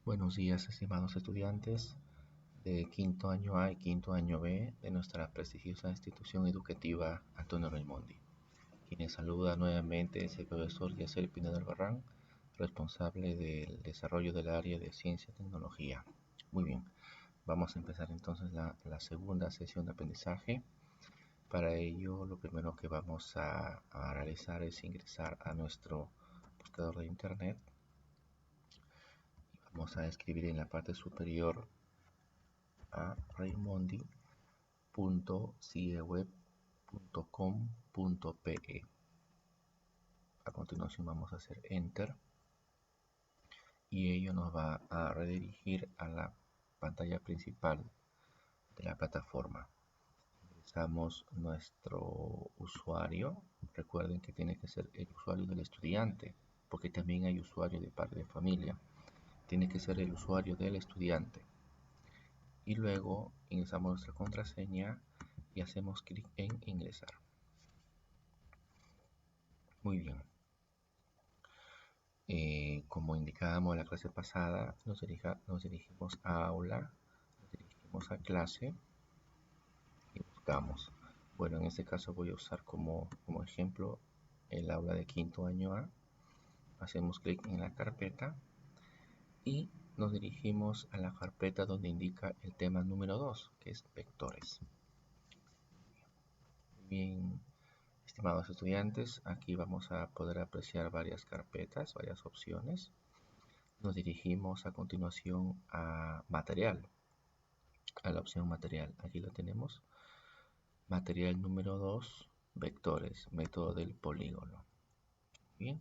Buenos días, estimados estudiantes de quinto año A y quinto año B de nuestra prestigiosa institución educativa Antonio Raimondi. Quienes saluda nuevamente es el profesor Yacel Pineda Albarrán, responsable del desarrollo del área de ciencia y tecnología. Muy bien, vamos a empezar entonces la segunda sesión de aprendizaje. Para ello, lo primero que vamos a realizar es ingresar a nuestro buscador de internet. Vamos a escribir en la parte superior a raimondi.cieweb.com.pe. A continuación vamos a hacer Enter y ello nos va a redirigir a la pantalla principal de la plataforma. Ingresamos nuestro usuario. Recuerden que tiene que ser el usuario del estudiante, porque también hay usuario de padre de familia. Tiene que ser el usuario del estudiante. Y luego ingresamos nuestra contraseña y hacemos clic en ingresar. Muy bien. Como indicábamos en la clase pasada, nos dirigimos a aula, nos dirigimos a clase y buscamos. Bueno, en este caso voy a usar como ejemplo el aula de quinto año A. Hacemos clic en la carpeta y nos dirigimos a la carpeta donde indica el tema número 2, que es vectores. Bien, estimados estudiantes, aquí vamos a poder apreciar varias carpetas, varias opciones. Nos dirigimos a continuación a material, a la opción material. Aquí lo tenemos. Material número 2, vectores, método del polígono. Bien,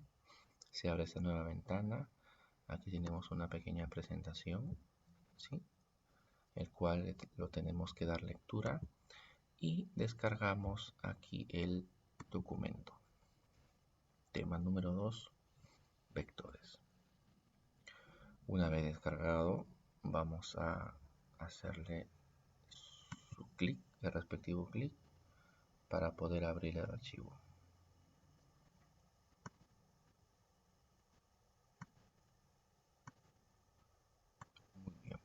se abre esta nueva ventana. Aquí tenemos una pequeña presentación, ¿sí? El cual lo tenemos que dar lectura y descargamos aquí el documento. Tema número 2, vectores. Una vez descargado, vamos a hacerle su clic, el respectivo clic, para poder abrir el archivo. Muy bien.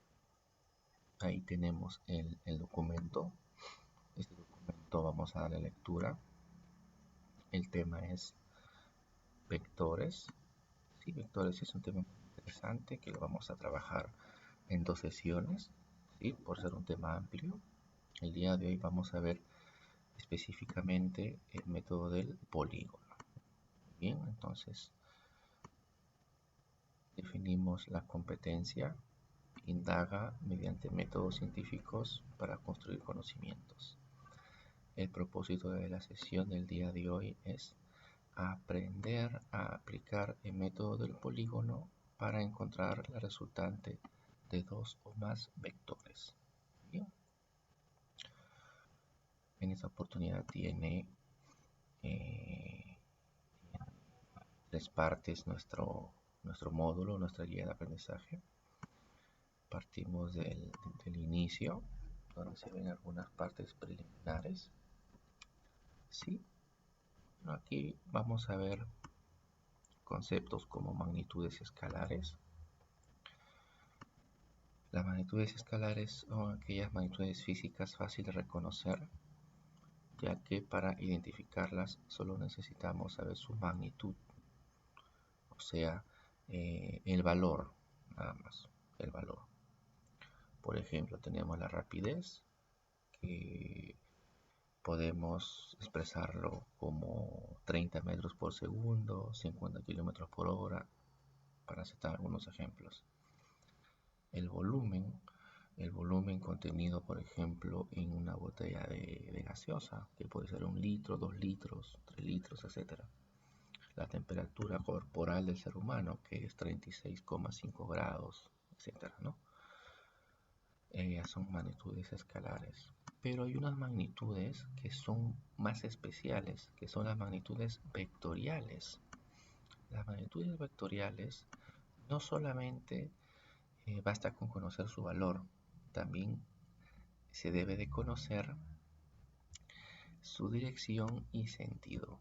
Ahí tenemos el documento. Este documento vamos a darle lectura. El tema es vectores. Sí, vectores es un tema interesante que lo vamos a trabajar en 2 sesiones, ¿sí? Por ser un tema amplio. El día de hoy vamos a ver específicamente el método del polígono. Bien, entonces definimos la competencia. Indaga mediante métodos científicos para construir conocimientos. El propósito de la sesión del día de hoy es aprender a aplicar el método del polígono para encontrar la resultante de 2 o más vectores. Bien. En esta oportunidad tiene 3 partes nuestro módulo, nuestra guía de aprendizaje. Partimos del inicio, donde se ven algunas partes preliminares. Sí. Aquí vamos a ver conceptos como magnitudes escalares. Las magnitudes escalares son aquellas magnitudes físicas fáciles de reconocer, ya que para identificarlas solo necesitamos saber su magnitud, o sea, el valor, nada más, el valor. Por ejemplo, tenemos la rapidez, que podemos expresarlo como 30 metros por segundo, 50 kilómetros por hora, para citar algunos ejemplos. El volumen contenido, por ejemplo, en una botella de gaseosa, que puede ser 1 litro, 2 litros, 3 litros, etc. La temperatura corporal del ser humano, que es 36,5 grados, etc., ¿no? Son magnitudes escalares. Pero hay unas magnitudes que son más especiales, que son las magnitudes vectoriales. Las magnitudes vectoriales no solamente basta con conocer su valor, también se debe de conocer su dirección y sentido,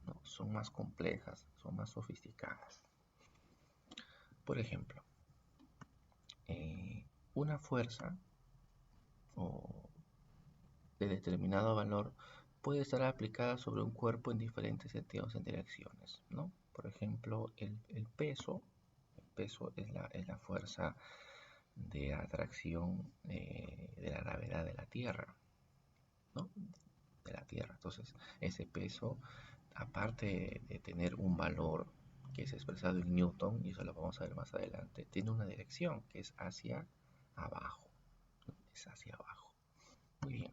¿no? Son más complejas, son más sofisticadas. Por ejemplo, una fuerza o de determinado valor puede estar aplicada sobre un cuerpo en diferentes sentidos en direcciones, ¿no? Por ejemplo, el peso es la fuerza de atracción de la gravedad de la Tierra, ¿no? De la Tierra. Entonces, ese peso, aparte de tener un valor que es expresado en Newton, y eso lo vamos a ver más adelante, tiene una dirección que es hacia abajo. Es hacia abajo. Muy bien.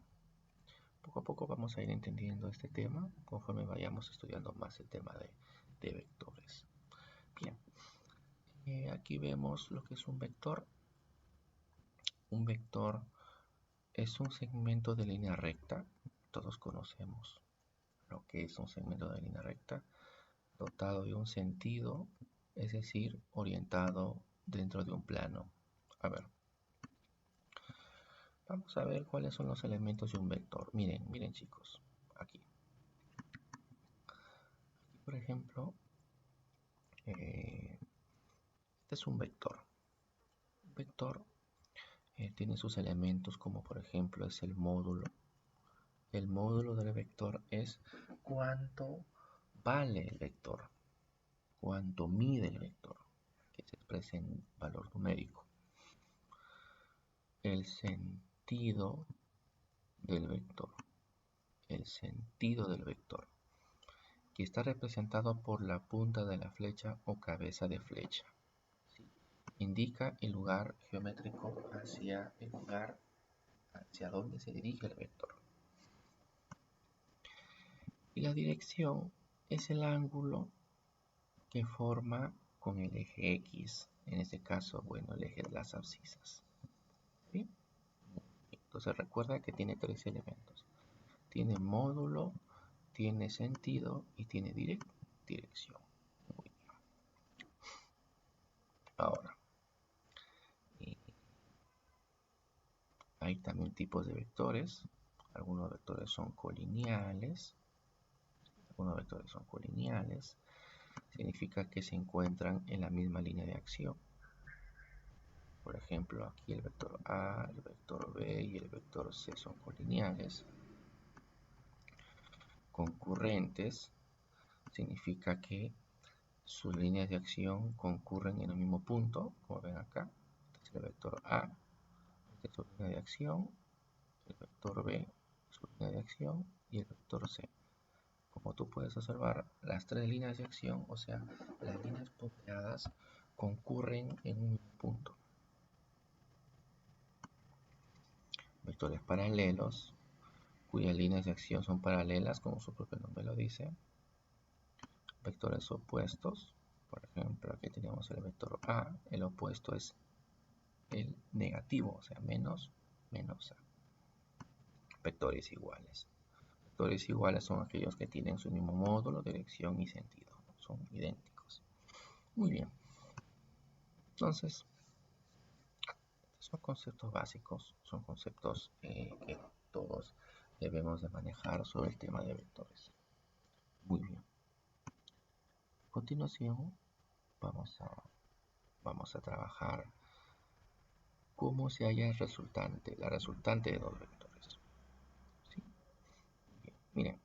Poco a poco vamos a ir entendiendo este tema conforme vayamos estudiando más el tema de vectores. Bien, aquí vemos lo que es un vector. Un vector es un segmento de línea recta. Todos conocemos lo que es un segmento de línea recta, dotado de un sentido, es decir, orientado dentro de un plano. A ver, vamos a ver cuáles son los elementos de un vector. Miren chicos, aquí por ejemplo, este es un vector. Un vector tiene sus elementos como por ejemplo es el módulo. El módulo del vector es cuánto vale el vector, cuánto mide el vector, que se expresa en valor numérico. El sentido del vector, el sentido del vector, que está representado por la punta de la flecha o cabeza de flecha. Indica el lugar geométrico hacia el lugar hacia donde se dirige el vector. Y la dirección es el ángulo que forma con el eje X, en este caso, bueno, el eje de las abscisas. ¿Sí? Entonces recuerda que tiene tres elementos. Tiene módulo, tiene sentido y tiene dirección. Muy bien. Ahora, hay también tipos de vectores. Algunos vectores son colineales. Significa que se encuentran en la misma línea de acción. Por ejemplo, aquí el vector A, el vector B y el vector C son colineales. Concurrentes significa que sus líneas de acción concurren en el mismo punto, como ven acá. Este es el vector A, esta es su línea de acción, el vector B, su línea de acción y el vector C. Como tú puedes observar, las tres líneas de acción, o sea, las líneas punteadas, concurren en un punto. Vectores paralelos, cuyas líneas de acción son paralelas, como su propio nombre lo dice. Vectores opuestos, por ejemplo, aquí tenemos el vector A, el opuesto es el negativo, o sea, menos A. Vectores iguales. Vectores iguales son aquellos que tienen su mismo módulo, dirección y sentido, son idénticos. Muy bien. Entonces, son conceptos básicos, son conceptos que todos debemos de manejar sobre el tema de vectores. Muy bien. A continuación, vamos a trabajar cómo se halla la resultante de dos vectores. ¿Sí? Bien. Miren,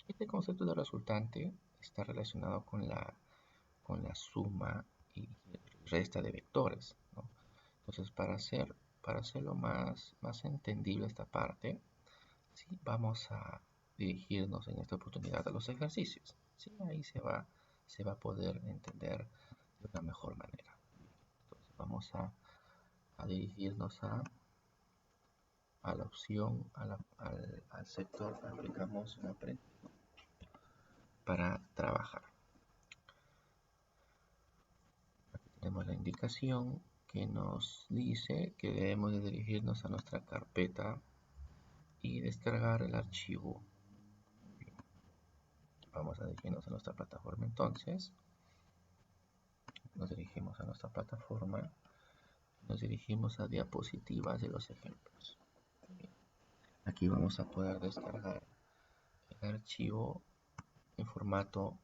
este concepto de resultante está relacionado con la suma y resta de vectores, ¿no? Entonces, para hacerlo más entendible esta parte, ¿sí? Vamos a dirigirnos en esta oportunidad a los ejercicios. ¿Sí? Ahí se va a poder entender de una mejor manera. Entonces, vamos a dirigirnos a la opción, al sector, aplicamos un aprendiz para trabajar. Aquí tenemos la indicación que nos dice que debemos de dirigirnos a nuestra carpeta y descargar el archivo. Bien. Vamos a dirigirnos a nuestra plataforma entonces. Nos dirigimos a nuestra plataforma. Nos dirigimos a diapositivas de los ejemplos. Bien. Aquí vamos a poder descargar el archivo en formato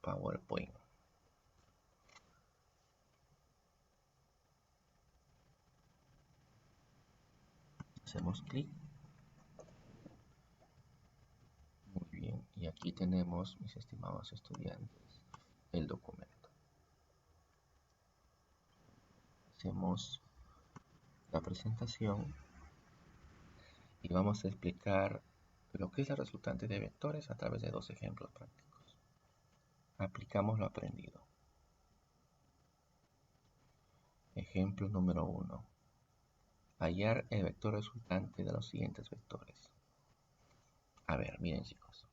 PowerPoint. Hacemos clic. Muy bien, y aquí tenemos, mis estimados estudiantes, el documento. Hacemos la presentación y vamos a explicar lo que es la resultante de vectores a través de dos ejemplos prácticos. Aplicamos lo aprendido. Ejemplo número 1. Hallar el vector resultante de los siguientes vectores. A ver, miren chicos.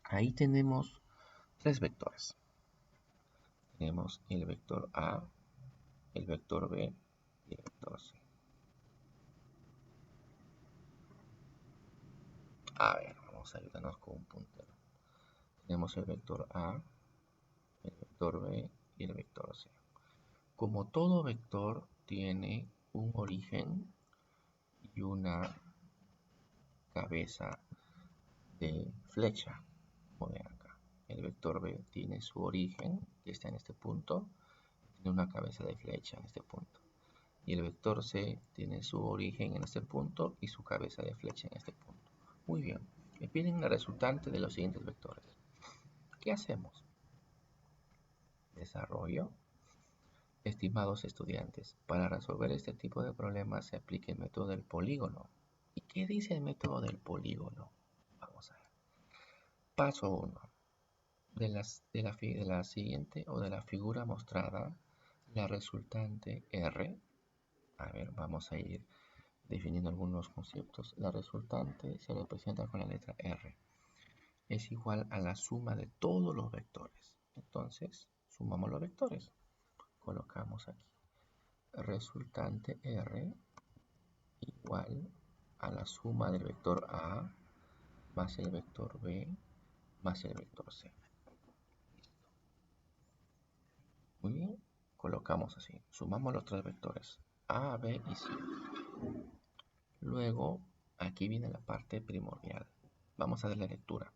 Ahí tenemos tres vectores. Tenemos el vector A, el vector B y el vector C. A ver, vamos a ayudarnos con un puntero. Tenemos el vector A, el vector B y el vector C. Como todo vector tiene un origen y una cabeza de flecha, como ven acá. El vector B tiene su origen, que está en este punto, tiene una cabeza de flecha en este punto. Y el vector C tiene su origen en este punto y su cabeza de flecha en este punto. Muy bien, me piden la resultante de los siguientes vectores. ¿Qué hacemos? Desarrollo. Estimados estudiantes, para resolver este tipo de problemas se aplica el método del polígono. ¿Y qué dice el método del polígono? Vamos a ver. Paso 1. De la siguiente o de la figura mostrada, la resultante R. A ver, vamos a ir definiendo algunos conceptos. La resultante se representa con la letra R. Es igual a la suma de todos los vectores. Entonces, sumamos los vectores. Colocamos aquí. Resultante R igual a la suma del vector A más el vector B más el vector C. Muy bien, colocamos así. Sumamos los tres vectores A, B y C. Luego, aquí viene la parte primordial. Vamos a darle lectura.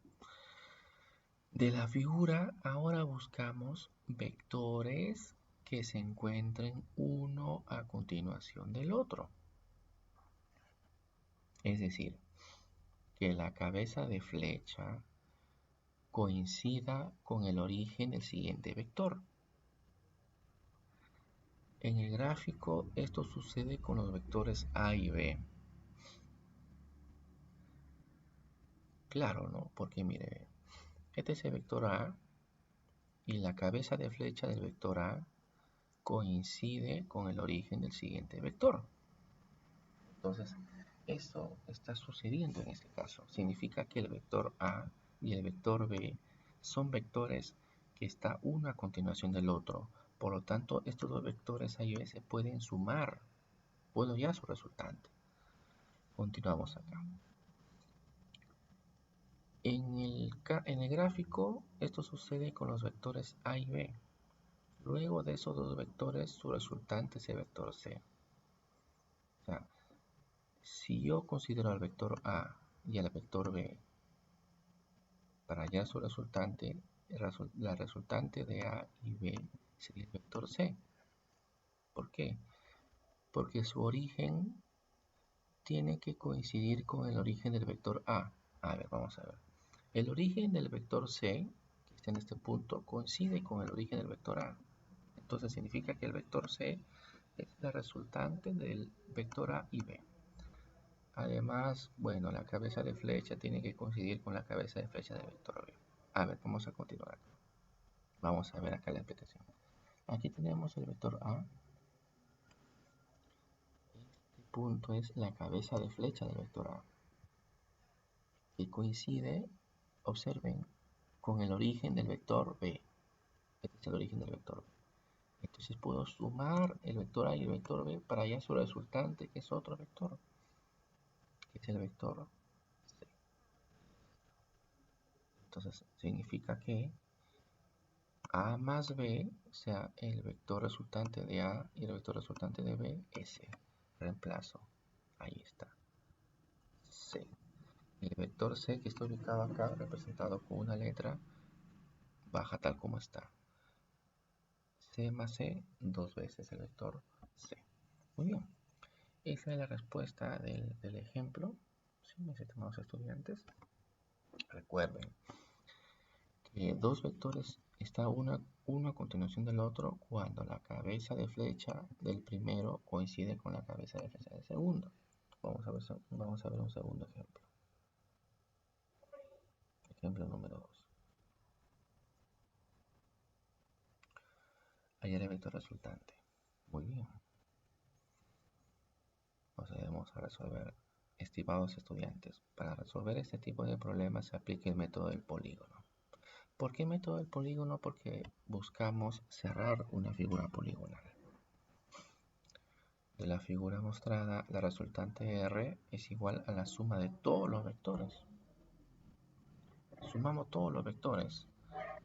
De la figura, ahora buscamos vectores que se encuentren uno a continuación del otro. Es decir, que la cabeza de flecha coincida con el origen del siguiente vector. En el gráfico esto sucede con los vectores A y B. Claro, ¿no? Porque mire, este es el vector A y la cabeza de flecha del vector A coincide con el origen del siguiente vector. Entonces, esto está sucediendo en este caso. Significa que el vector A y el vector B son vectores que están uno a continuación del otro. Por lo tanto, estos dos vectores A y B se pueden sumar. Puedo ya su resultante. Continuamos acá. En el gráfico, esto sucede con los vectores A y B. Luego de esos dos vectores, su resultante es el vector C. O sea, si yo considero al vector A y al vector B para hallar su resultante, la resultante de A y B sería el vector C. ¿Por qué? Porque su origen tiene que coincidir con el origen del vector A. A ver, vamos a ver. El origen del vector C, que está en este punto, coincide con el origen del vector A. Entonces significa que el vector C es la resultante del vector A y B. Además, bueno, la cabeza de flecha tiene que coincidir con la cabeza de flecha del vector B. A ver, vamos a continuar acá. Vamos a ver acá la explicación. Aquí tenemos el vector A. Este punto es la cabeza de flecha del vector A, que coincide, observen, con el origen del vector B. Este es el origen del vector B. Entonces puedo sumar el vector A y el vector B para hallar su resultante, que es otro vector, que es el vector C. Entonces significa que A más B sea el vector resultante de A y el vector resultante de B, S. Reemplazo. Ahí está. C. El vector C que está ubicado acá, representado con una letra, baja tal como está. C más C, dos veces el vector C. Muy bien. esa es la respuesta del ejemplo. Sí, mis estimados estudiantes. Recuerden que dos vectores está uno a continuación del otro cuando la cabeza de flecha del primero coincide con la cabeza de flecha del segundo. Vamos a ver un segundo ejemplo. Ejemplo número 2. Hallar el vector resultante. Muy bien. Procedemos a resolver. Estimados estudiantes, para resolver este tipo de problemas se aplica el método del polígono. ¿Por qué método del polígono? Porque buscamos cerrar una figura poligonal. De la figura mostrada, la resultante R es igual a la suma de todos los vectores. Sumamos todos los vectores.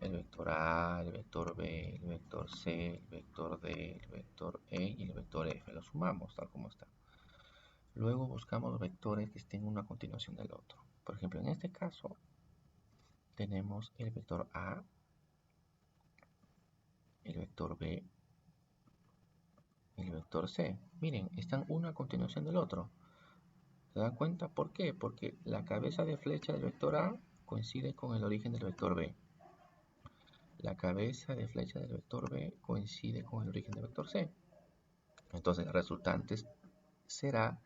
El vector A, el vector B, el vector C, el vector D, el vector E y el vector F. Los sumamos tal como está. Luego buscamos vectores que estén uno a continuación del otro. Por ejemplo, en este caso tenemos el vector A, el vector B y el vector C. Miren, están uno a continuación del otro. ¿Se dan cuenta por qué? Porque la cabeza de flecha del vector A coincide con el origen del vector B. La cabeza de flecha del vector B coincide con el origen del vector C. Entonces, el resultante será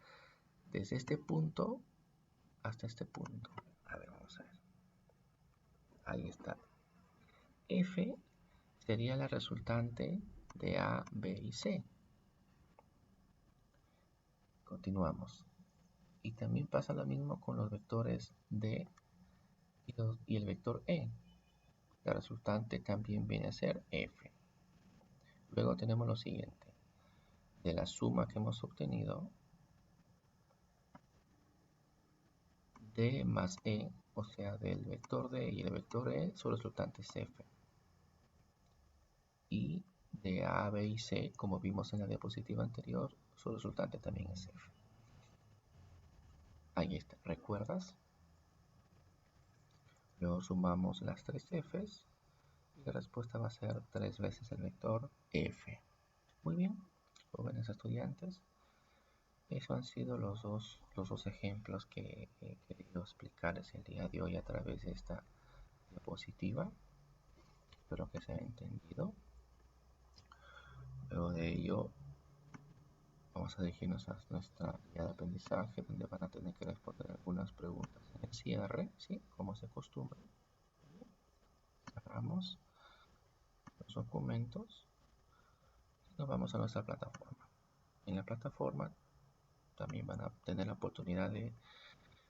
desde este punto hasta este punto. A ver, vamos a ver. Ahí está. F sería la resultante de A, B y C. Continuamos. Y también pasa lo mismo con los vectores D y el vector E. La resultante también viene a ser F. Luego tenemos lo siguiente. De la suma que hemos obtenido, D más E, o sea, del vector D y el vector E, su resultante es F. Y de A, B y C, como vimos en la diapositiva anterior, su resultante también es F. Ahí está, ¿recuerdas? Luego sumamos las tres F's y la respuesta va a ser 3 veces el vector F. Muy bien, jóvenes estudiantes. Esos han sido los dos ejemplos que he querido explicarles el día de hoy a través de esta diapositiva. Espero que se haya entendido. Luego de ello, vamos a dirigirnos a nuestra guía de aprendizaje, donde van a tener que responder algunas preguntas en el cierre, ¿sí? Como se acostumbra. Cerramos los documentos y nos vamos a nuestra plataforma. En la plataforma también van a tener la oportunidad de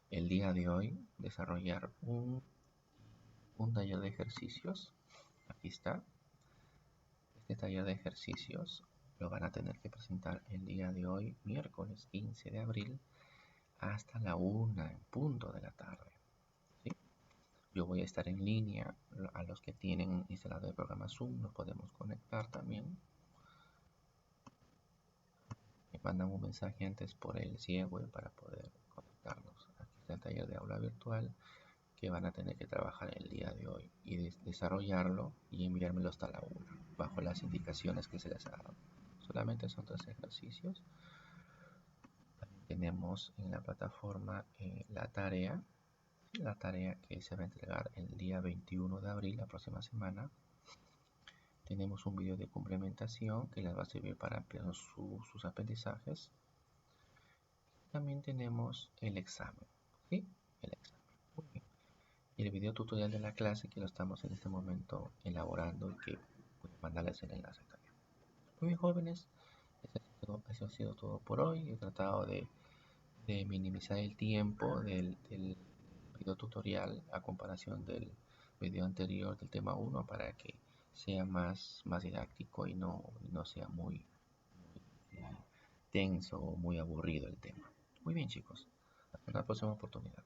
el día de hoy desarrollar un taller de ejercicios. Aquí está. Este taller de ejercicios lo van a tener que presentar el día de hoy, miércoles 15 de abril, hasta la 1 en punto de la tarde. ¿Sí? Yo voy a estar en línea. A los que tienen instalado el programa Zoom nos podemos conectar también. Me mandan un mensaje antes por el ciego para poder conectarnos. Aquí está el taller de aula virtual que van a tener que trabajar el día de hoy y desarrollarlo y enviármelo hasta la 1 bajo las indicaciones que se les ha dado. Solamente son 3 ejercicios. También tenemos en la plataforma la tarea que se va a entregar el día 21 de abril, la próxima semana. Tenemos un video de complementación que les va a servir para ampliar sus aprendizajes. También tenemos el examen, ¿sí? El examen. Muy bien. Y el video tutorial de la clase que lo estamos en este momento elaborando y que voy a mandarles el enlace también. Muy bien, jóvenes, eso ha sido todo por hoy. He tratado de minimizar el tiempo del video tutorial a comparación del video anterior del tema 1 para que sea más didáctico y no sea muy tenso o muy aburrido el tema. Muy bien, chicos, hasta la próxima oportunidad.